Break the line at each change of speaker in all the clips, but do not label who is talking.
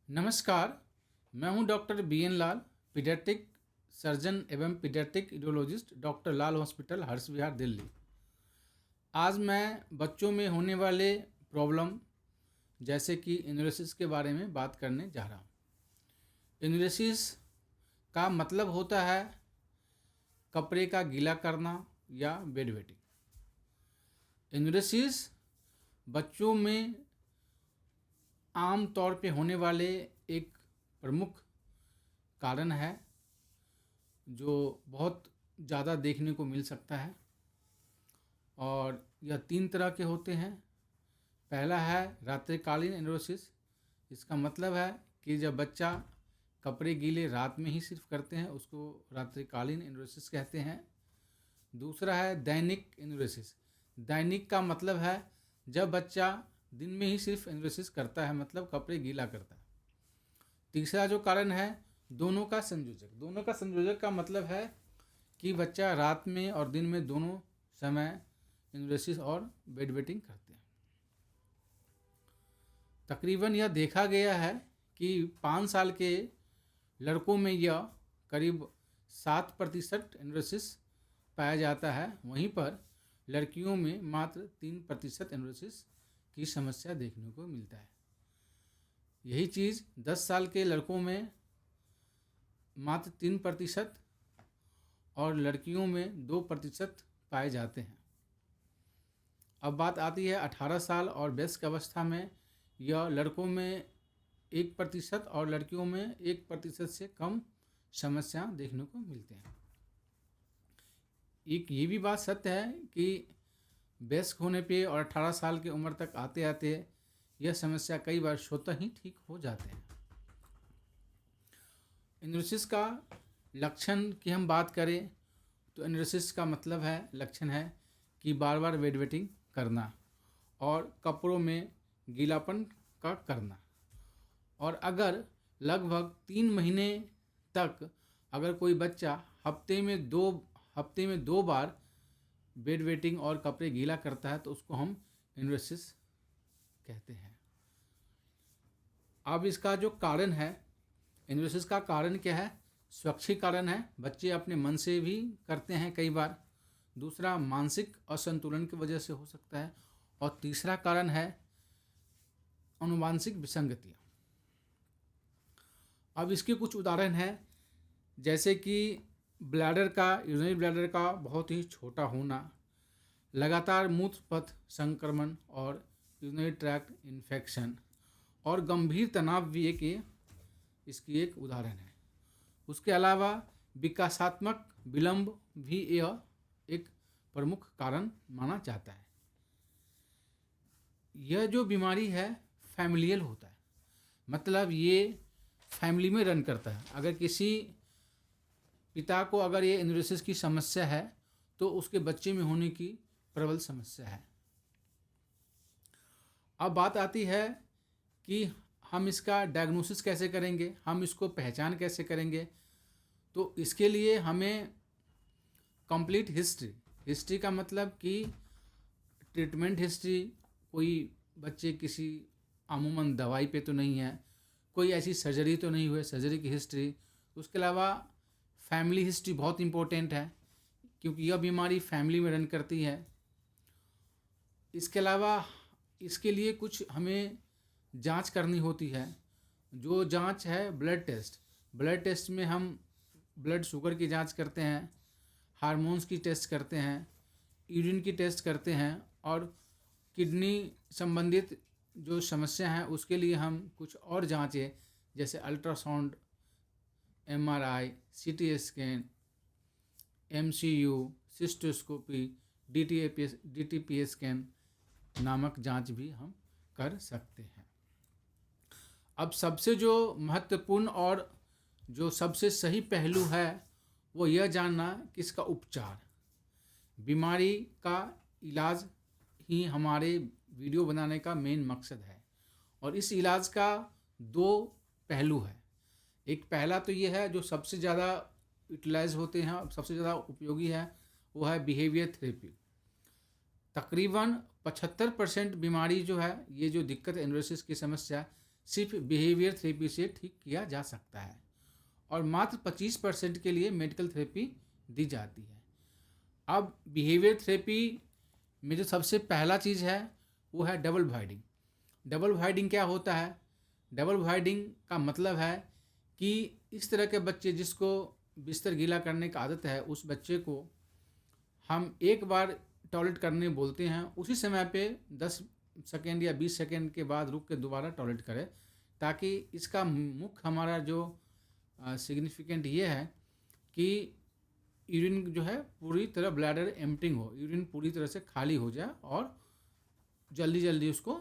नमस्कार, मैं हूं डॉक्टर बी एन लाल, पीडियाट्रिक सर्जन एवं पीडियाट्रिक यूरोलॉजिस्ट, डॉक्टर लाल हॉस्पिटल, हर्ष विहार, दिल्ली। आज मैं बच्चों में होने वाले प्रॉब्लम जैसे कि एनुरेसिस के बारे में बात करने जा रहा हूं। एनुरेसिस का मतलब होता है कपड़े का गीला करना या बेड वेटिंग। एनुरेसिस बच्चों में आम तौर पे होने वाले एक प्रमुख कारण है जो बहुत ज़्यादा देखने को मिल सकता है, और यह 3 तरह के होते हैं। पहला है रात्रिकालीन एनुरेसिस। इसका मतलब है कि जब बच्चा कपड़े गीले रात में ही सिर्फ करते हैं, उसको रात्रिकालीन एनुरेसिस कहते हैं। दूसरा है दैनिक एनुरेसिस। दैनिक का मतलब है जब बच्चा दिन में ही सिर्फ एनुरेसिस करता है, मतलब कपड़े गीला करता है। तीसरा जो कारण है दोनों का संयोजक। दोनों का संयोजक का मतलब है कि बच्चा रात में और दिन में दोनों समय एनुरेसिस और बेड वेटिंग करते हैं। तकरीबन यह देखा गया है कि 5 साल के लड़कों में यह करीब 7% एनुरेसिस पाया जाता है, वहीं पर लड़कियों में मात्र 3% एनुरेसिस की समस्या देखने को मिलता है। यही चीज़ 10 साल के लड़कों में मात्र 3% और लड़कियों में 2% पाए जाते हैं। अब बात आती है 18 साल और वयस्क अवस्था में। यह लड़कों में 1% और लड़कियों में 1% से कम समस्या देखने को मिलते हैं। एक ये भी बात सत्य है कि वयस्क होने पे और 18 साल की उम्र तक आते आते यह समस्या कई बार स्वतः ही ठीक हो जाते हैं। एनुरेसिस का लक्षण की हम बात करें तो एनुरेसिस का मतलब है, लक्षण है कि बार बार बेड वेटिंग करना और कपड़ों में गीलापन का करना। और अगर लगभग 3 महीने तक अगर कोई बच्चा हफ्ते में दो बार बेड वेटिंग और कपड़े गीला करता है तो उसको हम एनुरेसिस कहते हैं। अब इसका जो कारण है, एनुरेसिस का कारण क्या है? स्वैच्छिक कारण है, बच्चे अपने मन से भी करते हैं कई बार। दूसरा मानसिक असंतुलन की वजह से हो सकता है, और तीसरा कारण है आनुवांशिक विसंगतियाँ। अब इसके कुछ उदाहरण हैं, जैसे कि यूरिनरी ब्लैडर का बहुत ही छोटा होना, लगातार मूत्र पथ संक्रमण और यूरिनरी ट्रैक्ट इन्फेक्शन, और गंभीर तनाव भी इसकी एक उदाहरण है। उसके अलावा विकासात्मक विलंब भी यह एक प्रमुख कारण माना जाता है। यह जो बीमारी है फैमिलियल होता है, मतलब ये फैमिली में रन करता है। अगर किसी पिता को अगर ये एनुरेसिस की समस्या है तो उसके बच्चे में होने की प्रबल समस्या है। अब बात आती है कि हम इसका डायग्नोसिस कैसे करेंगे, हम इसको पहचान कैसे करेंगे। तो इसके लिए हमें कंप्लीट हिस्ट्री का मतलब कि ट्रीटमेंट हिस्ट्री, कोई बच्चे किसी अमूमन दवाई पे तो नहीं है, कोई ऐसी सर्जरी तो नहीं हुई, सर्जरी की हिस्ट्री। उसके अलावा फैमिली हिस्ट्री बहुत इम्पोर्टेंट है, क्योंकि यह बीमारी फैमिली में रन करती है। इसके अलावा इसके लिए कुछ हमें जांच करनी होती है। जो जांच है ब्लड टेस्ट में हम ब्लड शुगर की जांच करते हैं, हार्मोन्स की टेस्ट करते हैं, यूरिन की टेस्ट करते हैं, और किडनी संबंधित जो समस्या है उसके लिए हम कुछ और जांचें जैसे ultrasound, MRI, CT scan, MCU, cystoscopy, DTPA scan नामक जांच भी हम कर सकते हैं। अब सबसे जो महत्वपूर्ण और जो सबसे सही पहलू है वो यह जानना कि इसका उपचार, बीमारी का इलाज ही हमारे वीडियो बनाने का मेन मकसद है। और इस इलाज का 2 पहलू है। एक पहला तो ये है जो सबसे ज़्यादा यूटिलाइज होते हैं, सबसे ज़्यादा उपयोगी है, वो है बिहेवियर थेरेपी। तकरीबन 75% बीमारी जो है, ये जो दिक्कत है एनुरेसिस की समस्या, सिर्फ बिहेवियर थेरेपी से ठीक किया जा सकता है और मात्र 25% के लिए मेडिकल थेरेपी दी जाती है। अब बिहेवियर थेरेपी में जो सबसे पहला चीज़ है वो है डबल वाइडिंग। डबल वाइडिंग क्या होता है? डबल वाइडिंग का मतलब है कि इस तरह के बच्चे जिसको बिस्तर गीला करने की आदत है, उस बच्चे को हम एक बार टॉयलेट करने बोलते हैं, उसी समय पे 10 सेकेंड या 20 सेकेंड के बाद रुक के दोबारा टॉयलेट करें, ताकि इसका मुख्य हमारा जो सिग्निफिकेंट ये है कि यूरिन जो है पूरी तरह ब्लैडर एम्प्टिंग हो, यूरिन पूरी तरह से खाली हो जाए और जल्दी जल्दी उसको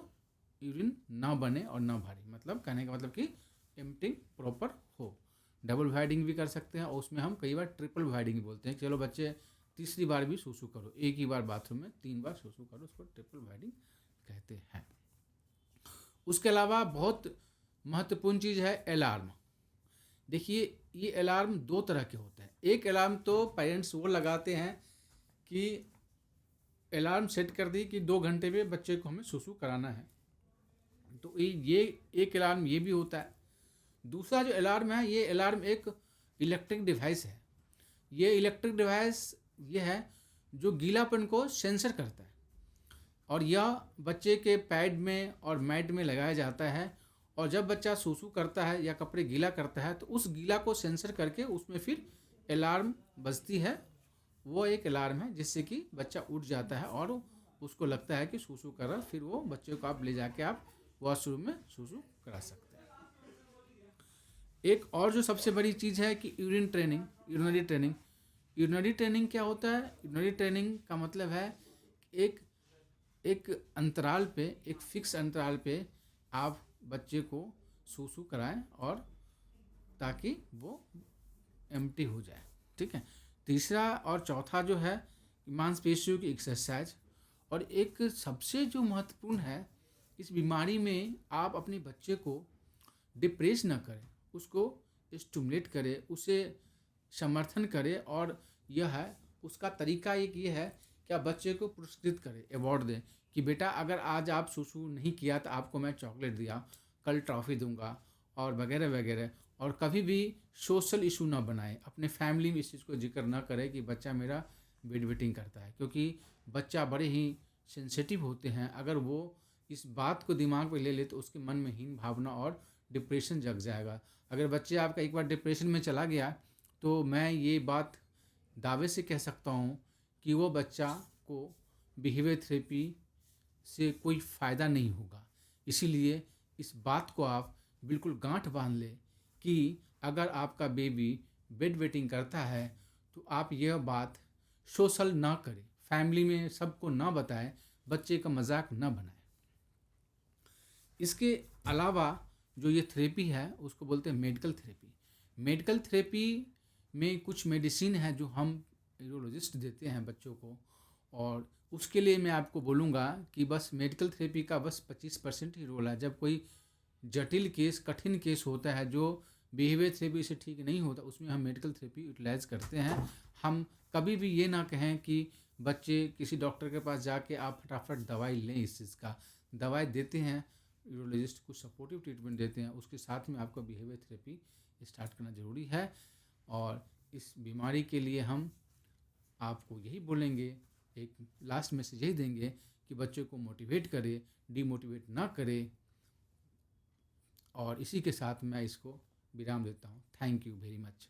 यूरिन ना बने और ना भारी, मतलब कहने का मतलब कि एम्प्टिंग प्रॉपर हो। डबल वाइडिंग भी कर सकते हैं और उसमें हम कई बार ट्रिपल वाइडिंग बोलते हैं। चलो बच्चे तीसरी बार भी सूसू करो, एक ही बार बाथरूम में 3 बार सूसू करो, उसको ट्रिपल वाइडिंग कहते हैं। उसके अलावा बहुत महत्वपूर्ण चीज़ है अलार्म। देखिए ये अलार्म 2 तरह के होते हैं। एक अलार्म तो पेरेंट्स वो लगाते हैं कि अलार्म सेट कर दी कि 2 घंटे में बच्चे को हमें सूसू कराना है, तो ये एक अलार्म ये भी होता है। दूसरा जो अलार्म है, ये अलार्म एक इलेक्ट्रिक डिवाइस है। ये इलेक्ट्रिक डिवाइस ये है जो गीलापन को सेंसर करता है और यह बच्चे के पैड में और मैट में लगाया जाता है, और जब बच्चा सूसू करता है या कपड़े गीला करता है तो उस गीला को सेंसर करके उसमें फिर अलार्म बजती है। वो एक अलार्म है जिससे कि बच्चा उठ जाता है और उसको लगता है कि सूसू कर रहा, फिर वो बच्चे को आप ले जाके आप वॉशरूम में सूसू करा सकते हैं। एक और जो सबसे बड़ी चीज़ है कि urine training, urinary training. Urinary training क्या होता है? यूरिनरी ट्रेनिंग का मतलब है एक एक अंतराल पे, एक फिक्स अंतराल पे आप बच्चे को सूसू कराएं और ताकि वो एम्प्टी हो जाए, ठीक है। तीसरा और चौथा जो है मांसपेशियों की एक्सरसाइज। और एक सबसे जो महत्वपूर्ण है, इस बीमारी में आप अपने बच्चे को डिप्रेस ना करें, उसको स्टिमुलेट करें, उसे समर्थन करें, और यह है उसका तरीका एक ये है कि आप बच्चे को पुरस्कृत करें, अवार्ड दें कि बेटा अगर आज आप सूसू नहीं किया तो आपको मैं चॉकलेट दिया, कल ट्रॉफ़ी दूंगा और वगैरह वगैरह। और कभी भी सोशल इशू ना बनाए, अपने फैमिली में इस चीज़ को जिक्र ना करे कि बच्चा मेरा बेड वेटिंग करता है, क्योंकि बच्चा बड़े ही सेंसिटिव होते हैं। अगर वो इस बात को दिमाग में ले ले तो उसके मन में हीन भावना और डिप्रेशन जग जाएगा। अगर बच्चे आपका एक बार डिप्रेशन में चला गया तो मैं ये बात दावे से कह सकता हूँ कि वो बच्चा को बिहेवियर थेरेपी से कोई फ़ायदा नहीं होगा। इसीलिए इस बात को आप बिल्कुल गांठ बांध लें कि अगर आपका बेबी बेड वेटिंग करता है तो आप यह बात सोशल ना करें, फैमिली में सबको ना बताएं, बच्चे का मजाक ना बनाएं। इसके अलावा जो ये थेरेपी है उसको बोलते हैं मेडिकल थेरेपी। मेडिकल थेरेपी में कुछ मेडिसिन है जो हम यूरोलॉजिस्ट देते हैं बच्चों को, और उसके लिए मैं आपको बोलूँगा कि बस मेडिकल थेरेपी का बस 25% ही रोल है। जब कोई जटिल केस, कठिन केस होता है जो बिहेवियर थेरेपी से ठीक नहीं होता, उसमें हम मेडिकल थेरेपी यूटिलाइज करते हैं। हम कभी भी ये ना कहें कि बच्चे किसी डॉक्टर के पास जाके आप फटाफट दवाई लें। इस चीज़ का दवाई देते हैं, यूरोलॉजिस्ट कुछ सपोर्टिव ट्रीटमेंट देते हैं, उसके साथ में आपको बिहेवियर थेरेपी स्टार्ट करना ज़रूरी है। और इस बीमारी के लिए हम आपको यही बोलेंगे, एक लास्ट मैसेज यही देंगे कि बच्चों को मोटिवेट करें, डीमोटिवेट ना करें। और इसी के साथ मैं इसको विराम देता हूँ। Thank you very much.